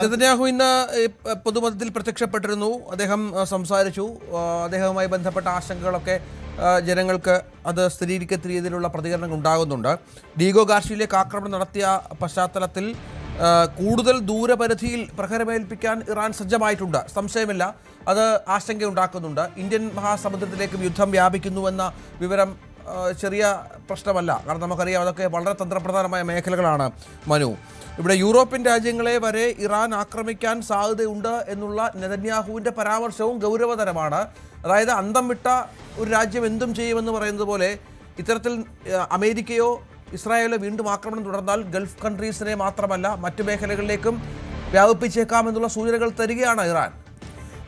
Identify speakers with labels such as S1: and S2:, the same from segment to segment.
S1: Netanyahu ഇന്ന് പൊതുമധ്യത്തിൽ പ്രത്യക്ഷപ്പെട്ടിരുന്നു. അദ്ദേഹം സംസാരിച്ചു. അദ്ദേഹവുമായി ബന്ധപ്പെട്ട ആശങ്കകളൊക്കെ ജനങ്ങൾക്ക് അത് സ്ഥിരീകരിക്കത്ത രീതിയിലുള്ള പ്രതികരണങ്ങൾ ഉണ്ടാകുന്നുണ്ട്. ഡീഗോ ഗാർഷ്യയിലേക്ക് ആക്രമണം നടത്തിയ പശ്ചാത്തലത്തിൽ കൂടുതൽ ദൂരപരിധിയിൽ പ്രഹരമേൽപ്പിക്കാൻ ഇറാൻ സജ്ജമായിട്ടുണ്ട്. സംശയമില്ല, അത് ആശങ്കയുണ്ടാക്കുന്നുണ്ട്. ഇന്ത്യൻ മഹാസമുദ്രത്തിലേക്കും യുദ്ധം വ്യാപിക്കുന്നുവെന്ന വിവരം ചെറിയ പ്രശ്നമല്ല. കാരണം നമുക്കറിയാം അതൊക്കെ വളരെ തന്ത്രപ്രധാനമായ മേഖലകളാണ്. മനു, ഇവിടെ യൂറോപ്യൻ രാജ്യങ്ങളെ വരെ ഇറാൻ ആക്രമിക്കാൻ സാധ്യതയുണ്ട് എന്നുള്ള നെതന്യാഹുവിൻ്റെ പരാമർശവും ഗൗരവതരമാണ്. അതായത് അന്തം വിട്ട ഒരു രാജ്യം എന്തും ചെയ്യുമെന്ന് പറയുന്നത് പോലെ ഇത്തരത്തിൽ അമേരിക്കയോ ഇസ്രായേലോ വീണ്ടും ആക്രമണം തുടർന്നാൽ ഗൾഫ് കൺട്രീസിനെ മാത്രമല്ല മറ്റു മേഖലകളിലേക്കും വ്യാപിപ്പിച്ചേക്കാമെന്നുള്ള സൂചനകൾ തരികയാണ് ഇറാൻ.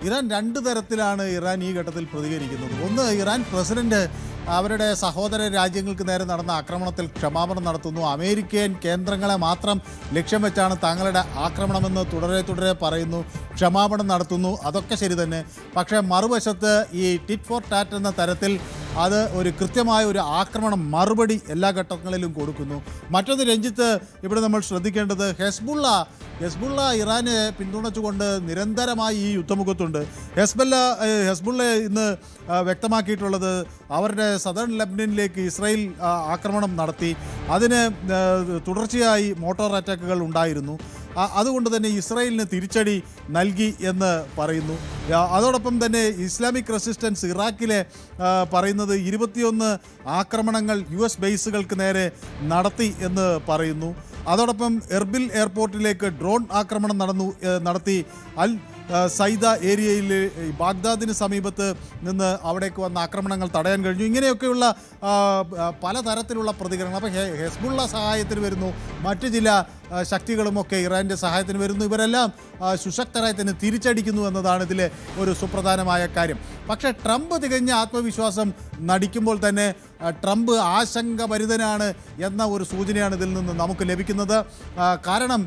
S2: ഇറാൻ രണ്ട് തരത്തിലാണ് ഇറാൻ ഈ ഘട്ടത്തിൽ പ്രതികരിക്കുന്നത്. ഒന്ന്, ഇറാൻ പ്രസിഡന്റ് അവരുടെ സഹോദര രാജ്യങ്ങൾക്ക് നേരെ നടന്ന ആക്രമണത്തിൽ ക്ഷമാപണം നടത്തുന്നു. അമേരിക്കൻ കേന്ദ്രങ്ങളെ മാത്രം ലക്ഷ്യം വെച്ചാണ് തങ്ങളുടെ ആക്രമണമെന്ന് തുടരെ പറയുന്നു, ക്ഷമാപണം നടത്തുന്നു. അതൊക്കെ ശരി തന്നെ. പക്ഷേ മറുവശത്ത് ഈ ടിറ്റ് ഫോർ ടാറ്റ് എന്ന തരത്തിൽ അത് ഒരു കൃത്യമായ ഒരു ആക്രമണം മറുപടി എല്ലാ ഘട്ടങ്ങളിലും കൊടുക്കുന്നു. മറ്റൊന്ന് രഞ്ജിത്ത്, ഇവിടെ നമ്മൾ ശ്രദ്ധിക്കേണ്ടത് ഹെസ്ബുള്ള ഇറാനെ പിന്തുണച്ചുകൊണ്ട് നിരന്തരമായി ഈ യുദ്ധമുഖത്തുണ്ട്. ഹെസ്ബുള്ള ഇന്ന് വ്യക്തമാക്കിയിട്ടുള്ളത് അവരുടെ സദേൺ ലെബനനിലേക്ക് ഇസ്രായേൽ ആക്രമണം നടത്തി. അതിന് തുടർച്ചയായി മോട്ടോർ അറ്റാക്കുകൾ ഉണ്ടായിരുന്നു. അതുകൊണ്ട് തന്നെ ഇസ്രായേലിന് തിരിച്ചടി നൽകി എന്ന് പറയുന്നു. അതോടൊപ്പം തന്നെ ഇസ്ലാമിക് റെസിസ്റ്റൻസ് ഇറാഖിലെ പറയുന്നത് 21 ആക്രമണങ്ങൾ US ബേസുകൾക്ക് നേരെ നടത്തി എന്ന് പറയുന്നു. അതോടൊപ്പം എർബിൽ എയർപോർട്ടിലേക്ക് ഡ്രോൺ ആക്രമണം നടത്തി. അൽ സൈദ ഏരിയയിൽ ബാഗ്ദാദിന് സമീപത്ത് നിന്ന് അവിടേക്ക് വന്ന ആക്രമണങ്ങൾ തടയാൻ കഴിഞ്ഞു. ഇങ്ങനെയൊക്കെയുള്ള പലതരത്തിലുള്ള പ്രതികരണങ്ങൾ. അപ്പോൾ ഹെസ്ബുള്ള സഹായത്തിന് വരുന്നു, മറ്റ് ചില ശക്തികളുമൊക്കെ ഇറാൻ്റെ സഹായത്തിന് വരുന്നു. ഇവരെല്ലാം സുശക്തരായി തന്നെ തിരിച്ചടിക്കുന്നു എന്നതാണ് ഇതിലെ ഒരു സുപ്രധാനമായ കാര്യം. പക്ഷേ ട്രംപ് തികഞ്ഞ ആത്മവിശ്വാസം നടിക്കുമ്പോൾ തന്നെ ട്രംപ് ആശങ്കഭരിതനാണ് എന്ന ഒരു സൂചനയാണ് ഇതിൽ നിന്ന് നമുക്ക് ലഭിക്കുന്നത്. കാരണം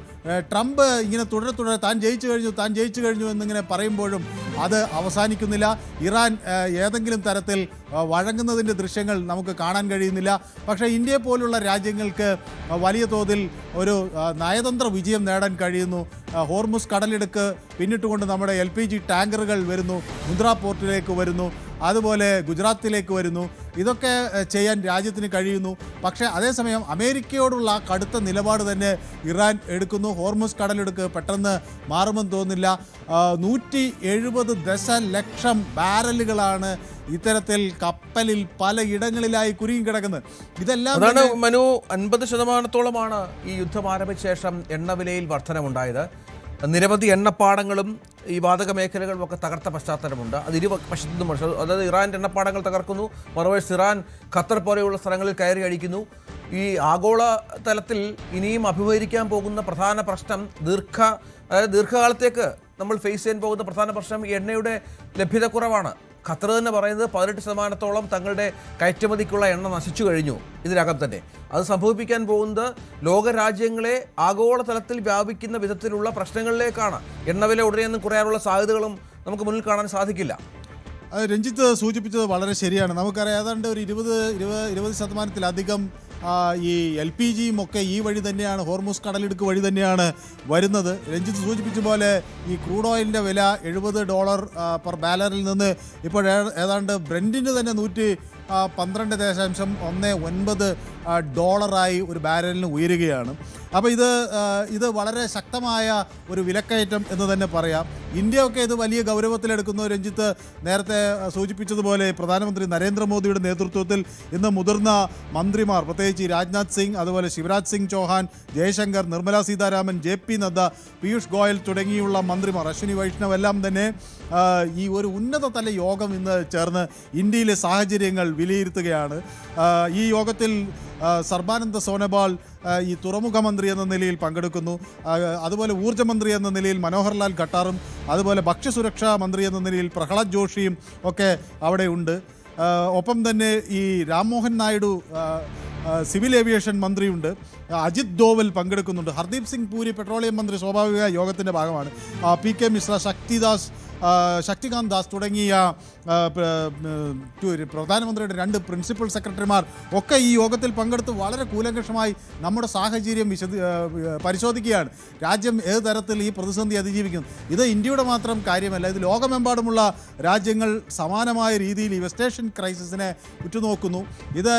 S2: ട്രംപ് ഇങ്ങനെ തുടരെ താൻ ജയിച്ചു കഴിഞ്ഞു എന്നിങ്ങനെ പറയുമ്പോഴും അത് അവസാനിക്കുന്നില്ല. ഇറാൻ ഏതെങ്കിലും തരത്തിൽ വഴങ്ങുന്നതിൻ്റെ ദൃശ്യങ്ങൾ നമുക്ക് കാണാൻ കഴിയുന്നില്ല. പക്ഷേ ഇന്ത്യയെ പോലുള്ള രാജ്യങ്ങൾക്ക് വലിയ തോതിൽ ഒരു നയതന്ത്ര വിജയം നേടാൻ കഴിയുന്നു. ഹോർമുസ് കടലിടുക്ക് പിന്നിട്ടുകൊണ്ട് നമ്മുടെ LPG ടാങ്കറുകൾ വരുന്നു, മുന്ദ്ര പോർട്ടിലേക്ക് വരുന്നു, അതുപോലെ ഗുജറാത്തിലേക്ക് വരുന്നു. ഇതൊക്കെ ചെയ്യാൻ രാജ്യത്തിന് കഴിയുന്നു. പക്ഷേ അതേസമയം അമേരിക്കയോടുള്ള കടുത്ത നിലപാട് തന്നെ ഇറാൻ എടുക്കുന്നു. ഹോർമുസ് കടലിടുക്ക് പെട്ടെന്ന് മാറുമെന്ന് തോന്നുന്നില്ല. 170 ദശലക്ഷം ബാരലുകളാണ് ഇത്തരത്തിൽ കപ്പലിൽ പലയിടങ്ങളിലായി കുരുങ്ങി കിടക്കുന്നത്. ഇതെല്ലാം
S1: മനു 50% ഈ യുദ്ധം ആരംഭിച്ച ശേഷം എണ്ണവിലയിൽ വർധനമുണ്ടായത്. നിരവധി എണ്ണപ്പാടങ്ങളും ഈ വാതക മേഖലകളും ഒക്കെ തകർത്ത പശ്ചാത്തലമുണ്ട്. അത് ഇരുവശത്തും, അതായത് ഇറാൻ്റെ എണ്ണപ്പാടങ്ങൾ തകർക്കുന്നു, മറുവശത്ത് ഇറാൻ ഖത്തർ പോലെയുള്ള സ്ഥലങ്ങളിൽ കയറി അടിക്കുന്നു. ഈ ആഗോള തലത്തിൽ ഇനിയും അഭിമുഖീകരിക്കാൻ പോകുന്ന പ്രധാന പ്രശ്നം ദീർഘകാലത്തേക്ക് നമ്മൾ ഫേസ് ചെയ്യാൻ പോകുന്ന പ്രധാന പ്രശ്നം എണ്ണയുടെ ലഭ്യതക്കുറവാണ്. ഖത്തർ തന്നെ പറയുന്നത് 18% തങ്ങളുടെ കയറ്റുമതിക്കുള്ള എണ്ണ നശിച്ചു കഴിഞ്ഞു ഇതിനകം തന്നെ. അത് സംഭവിപ്പിക്കാൻ പോകുന്നത് ലോകരാജ്യങ്ങളെ ആഗോളതലത്തിൽ വ്യാപിക്കുന്ന വിധത്തിലുള്ള പ്രശ്നങ്ങളിലേക്കാണ്. എണ്ണവില ഉടനെയൊന്നും കുറയാനുള്ള സാധ്യതകളും നമുക്ക് മുന്നിൽ കാണാൻ സാധിക്കില്ല.
S2: രഞ്ജിത്ത് സൂചിപ്പിച്ചത് വളരെ ശരിയാണ്. നമുക്കറിയാം ഏതാണ്ട് ഒരു 20% ഈ LPGയും ഒക്കെ ഈ വഴി തന്നെയാണ്, ഹോർമുസ് കടലിടുക്ക് വഴി തന്നെയാണ് വരുന്നത്. രഞ്ജിത്ത് സൂചിപ്പിച്ച പോലെ ഈ ക്രൂഡ് ഓയിലിൻ്റെ വില $70 പെർ ബാരലിൽ നിന്ന് ഇപ്പോൾ ഏതാണ്ട് ബ്രെൻറ്റിന് തന്നെ 112.19 ഒരു ബാരലിന് ഉയരുകയാണ്. അപ്പോൾ ഇത് വളരെ ശക്തമായ ഒരു വിലക്കയറ്റം എന്ന് തന്നെ പറയാം. ഇന്ത്യയൊക്കെ ഇത് വലിയ ഗൗരവത്തിലെടുക്കുന്നു. രഞ്ജിത്ത് നേരത്തെ സൂചിപ്പിച്ചതുപോലെ പ്രധാനമന്ത്രി നരേന്ദ്രമോദിയുടെ നേതൃത്വത്തിൽ ഇന്ന് മുതിർന്ന മന്ത്രിമാർ, പ്രത്യേകിച്ച് രാജ്നാഥ് സിംഗ്, അതുപോലെ ശിവരാജ് സിംഗ് ചൗഹാൻ, ജയശങ്കർ, നിർമ്മല സീതാരാമൻ, JP നദ്ദ, പീയൂഷ് ഗോയൽ തുടങ്ങിയുള്ള മന്ത്രിമാർ, അശ്വിനി വൈഷ്ണവ് എല്ലാം തന്നെ ഈ ഒരു ഉന്നതതല യോഗം ഇന്ന് ചേർന്ന് ഇന്ത്യയിലെ സാഹചര്യങ്ങൾ വിലയിരുത്തുകയാണ്. ഈ യോഗത്തിൽ സർബാനന്ദ സോനോവാൾ ഈ തുറമുഖ മന്ത്രി എന്ന നിലയിൽ പങ്കെടുക്കുന്നു. അതുപോലെ ഊർജ്ജമന്ത്രി എന്ന നിലയിൽ മനോഹർ ലാൽ ഖട്ടാറും, അതുപോലെ ഭക്ഷ്യസുരക്ഷാ മന്ത്രി എന്ന നിലയിൽ പ്രഹ്ലാദ് ജോഷിയും ഒക്കെ അവിടെ ഉണ്ട്. ഒപ്പം തന്നെ ഈ രാംമോഹൻ നായിഡു സിവിൽ ഏവിയേഷൻ മന്ത്രിയുണ്ട്. അജിത് ദോവൽ പങ്കെടുക്കുന്നുണ്ട്. ഹർദീപ് സിംഗ് പൂരി പെട്രോളിയം മന്ത്രി സ്വാഭാവിക യോഗത്തിൻ്റെ ഭാഗമാണ്. PK മിശ്ര, ശക്തിദാസ് ശക്തികാന്ത് ദാസ് തുടങ്ങിയ പ്രധാനമന്ത്രിയുടെ 2 പ്രിൻസിപ്പൽ സെക്രട്ടറിമാർ ഒക്കെ ഈ യോഗത്തിൽ പങ്കെടുത്ത് വളരെ കൂലങ്കഷമായി നമ്മുടെ സാഹചര്യം പരിശോധിക്കുകയാണ്. രാജ്യം ഏത് തരത്തിൽ ഈ പ്രതിസന്ധി അതിജീവിക്കുന്നു. ഇത് ഇന്ത്യയുടെ മാത്രം കാര്യമല്ല, ഇത് ലോകമെമ്പാടുമുള്ള രാജ്യങ്ങൾ സമാനമായ രീതിയിൽ ഈ വെസ്റ്റ് ഏഷ്യൻ ക്രൈസിസിനെ ഉറ്റുനോക്കുന്നു. ഇത്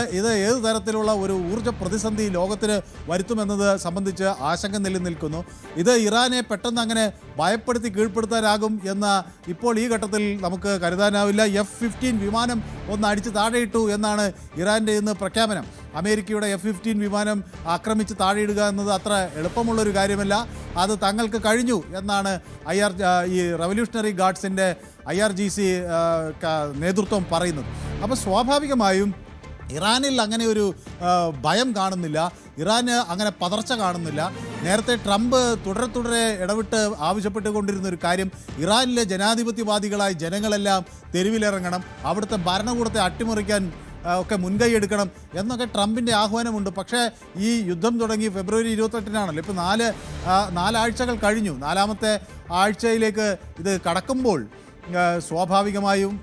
S2: ഏത് തരത്തിലുള്ള ഒരു ഊർജ്ജ പ്രതിസന്ധി ലോകത്തിന് വരുത്തുമെന്നത് സംബന്ധിച്ച് ആശങ്ക നിലനിൽക്കുന്നു. ഇത് ഇറാനെ പെട്ടെന്ന് അങ്ങനെ ഭയപ്പെടുത്തി കീഴ്പ്പെടുത്താനാകും എന്ന് ഇപ്പോൾ ഈ ഘട്ടത്തിൽ നമുക്ക് കരുതാനാവില്ല. F-15 വിമാനം ഒന്ന് അടിച്ച് താഴെയിട്ടു എന്നാണ് ഇറാൻ്റെ ഇന്ന് പ്രഖ്യാപനം. അമേരിക്കയുടെ F-15 വിമാനം ആക്രമിച്ച് താഴെയിടുക എന്നത് അത്ര എളുപ്പമുള്ളൊരു കാര്യമല്ല. അത് തങ്ങൾക്ക് കഴിഞ്ഞു എന്നാണ് ഈ റവല്യൂഷണറി ഗാർഡ്സിൻ്റെ IRGC നേതൃത്വം പറയുന്നത്. അപ്പോൾ സ്വാഭാവികമായും ഇറാനിൽ അങ്ങനെ ഒരു ഭയം കാണുന്നില്ല, ഇറാന് അങ്ങനെ പതർച്ച കാണുന്നില്ല. നേരത്തെ ട്രംപ് തുടരെ ഇടവിട്ട് ആവശ്യപ്പെട്ടുകൊണ്ടിരുന്ന ഒരു കാര്യം, ഇറാനിലെ ജനാധിപത്യവാദികളായ ജനങ്ങളെല്ലാം തെരുവിലിറങ്ങണം, അവിടുത്തെ ഭരണകൂടത്തെ അട്ടിമറിക്കാൻ ഒക്കെ മുൻകൈ എടുക്കണം എന്നൊക്കെ ട്രംപിൻ്റെ ആഹ്വാനമുണ്ട്. പക്ഷേ ഈ യുദ്ധം തുടങ്ങി ഫെബ്രുവരി 28-നാണല്ലോ. ഇപ്പോൾ 4 ആഴ്ചകൾ കഴിഞ്ഞു. 4ാമത്തെ ആഴ്ചയിലേക്ക് ഇത് കടക്കുമ്പോൾ സ്വാഭാവികമായും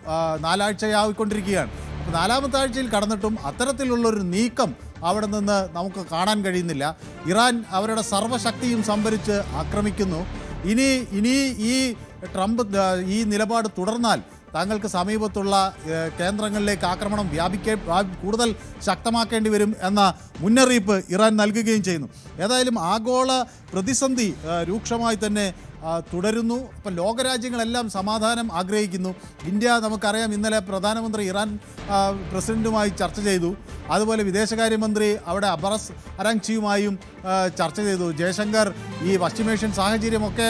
S2: 4 ആഴ്ചയായിക്കൊണ്ടിരിക്കുകയാണ്. അപ്പോൾ 4ാമത്തെ ആഴ്ചയിൽ കടന്നിട്ടും അത്തരത്തിലുള്ളൊരു നീക്കം അവിടെ നിന്ന് നമുക്ക് കാണാൻ കഴിയുന്നില്ല. ഇറാൻ അവരുടെ സർവ്വശക്തിയും സംഭരിച്ച് ആക്രമിക്കുന്നു. ഇനി ഈ ട്രംപ് ഈ നിലപാട് തുടർന്നാൽ തങ്ങൾക്ക് സമീപത്തുള്ള കേന്ദ്രങ്ങളിലേക്ക് ആക്രമണം കൂടുതൽ ശക്തമാക്കേണ്ടി വരും എന്ന മുന്നറിയിപ്പ് ഇറാൻ നൽകുകയും ചെയ്യുന്നു. ഏതായാലും ആഗോള പ്രതിസന്ധി രൂക്ഷമായി തന്നെ തുടരുന്നു. അപ്പം ലോകരാജ്യങ്ങളെല്ലാം സമാധാനം ആഗ്രഹിക്കുന്നു. ഇന്ത്യ നമുക്കറിയാം, ഇന്നലെ പ്രധാനമന്ത്രി ഇറാൻ പ്രസിഡന്റുമായി ചർച്ച ചെയ്തു. അതുപോലെ വിദേശകാര്യമന്ത്രി അവിടെ അബ്ബാസ് അരാങ്ചിയുമായും ചർച്ച ചെയ്തു. ജയശങ്കർ ഈ പശ്ചിമേഷ്യൻ സാഹചര്യമൊക്കെ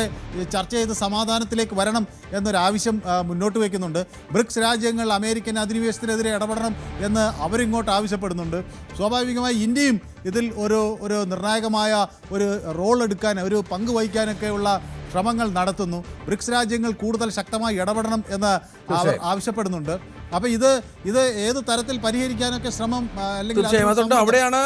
S2: ചർച്ച ചെയ്ത് സമാധാനത്തിലേക്ക് വരണം എന്നൊരാവശ്യം മുന്നോട്ട് വയ്ക്കുന്നുണ്ട്. ബ്രിക്സ് രാജ്യങ്ങൾ അമേരിക്കൻ അധിനിവേശത്തിനെതിരെ ഇടപെടണം എന്ന് അവരിങ്ങോട്ട് ആവശ്യപ്പെടുന്നുണ്ട്. സ്വാഭാവികമായി ഇന്ത്യയും ഇതിൽ ഒരു നിർണായകമായ ഒരു റോൾ എടുക്കാൻ, ഒരു പങ്ക് വഹിക്കാനൊക്കെയുള്ള ശ്രമങ്ങൾ നടത്തുന്നു. ബ്രിക്സ് രാജ്യങ്ങൾ കൂടുതൽ ശക്തമായി ഇടപെടണം എന്ന് ആവശ്യപ്പെടുന്നുണ്ട്. അപ്പോൾ ഇത് ഏത് തരത്തിൽ പരിഹരിക്കാനൊക്കെ ശ്രമം
S1: തീർച്ചയായും അതുകൊണ്ട് അവിടെയാണ്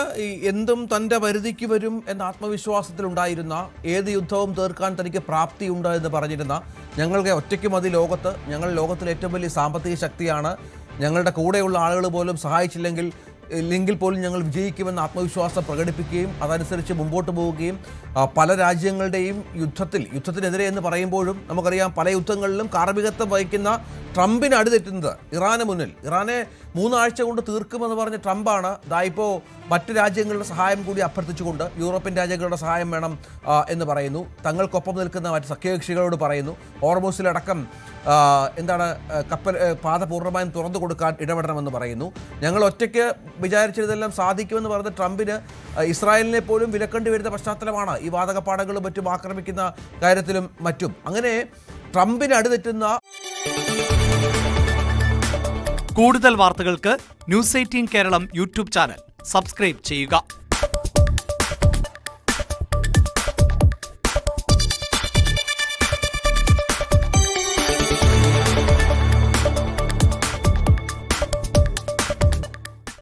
S1: എന്തും തൻ്റെ പരിധിക്ക് വരും എന്ന ആത്മവിശ്വാസത്തിലുണ്ടായിരുന്ന, ഏത് യുദ്ധവും തീർക്കാൻ തനിക്ക് പ്രാപ്തിയുണ്ട് എന്ന് പറഞ്ഞിരുന്ന, ഞങ്ങൾക്ക് ഒറ്റയ്ക്ക് മതി ലോകത്ത്, ഞങ്ങൾ ലോകത്തിലെ ഏറ്റവും വലിയ സാമ്പത്തിക ശക്തിയാണ്, ഞങ്ങളുടെ കൂടെയുള്ള ആളുകൾ പോലും സഹായിച്ചില്ലെങ്കിൽ പോലും ഞങ്ങൾ വിജയിക്കുമെന്ന് ആത്മവിശ്വാസം പ്രകടിപ്പിക്കുകയും അതനുസരിച്ച് മുമ്പോട്ട് പോവുകയും പല രാജ്യങ്ങളുടെയും യുദ്ധത്തിനെതിരെ എന്ന് പറയുമ്പോഴും നമുക്കറിയാം പല യുദ്ധങ്ങളിലും കാർമ്മികത്വം വഹിക്കുന്ന ട്രംപിന് അടിതെറ്റുന്നത് ഇറാനെ 3 ആഴ്ച കൊണ്ട് തീർക്കുമെന്ന് പറഞ്ഞ ട്രംപാണ് ഇപ്പോൾ മറ്റ് രാജ്യങ്ങളുടെ സഹായം കൂടി അഭ്യർത്ഥിച്ചുകൊണ്ട് യൂറോപ്യൻ രാജ്യങ്ങളുടെ സഹായം വേണം എന്ന് പറയുന്നു. തങ്ങൾക്കൊപ്പം നിൽക്കുന്ന മറ്റ് സഖ്യകക്ഷികളോട് പറയുന്നു ഹോർമൂസിലടക്കം പാത പൂർണ്ണമായും തുറന്നു കൊടുക്കാൻ ഇടപെടണമെന്ന് പറയുന്നു. ഞങ്ങൾ ഒറ്റയ്ക്ക് വിചാരിച്ചതെല്ലാം സാധിക്കുമെന്ന് പറഞ്ഞ ട്രംപിന് ഇസ്രായേലിനെ പോലും വിലക്കേണ്ടി വരുന്ന പശ്ചാത്തലമാണ് ഈ വാതകപ്പാടങ്ങളും മറ്റും ആക്രമിക്കുന്ന കാര്യത്തിലും മറ്റും. അങ്ങനെ ട്രംപിന് അടിതെറ്റുന്ന
S3: കൂടുതൽ വാർത്തകൾക്ക് News 18 Keralam YouTube channel subscribe ചെയ്യുക.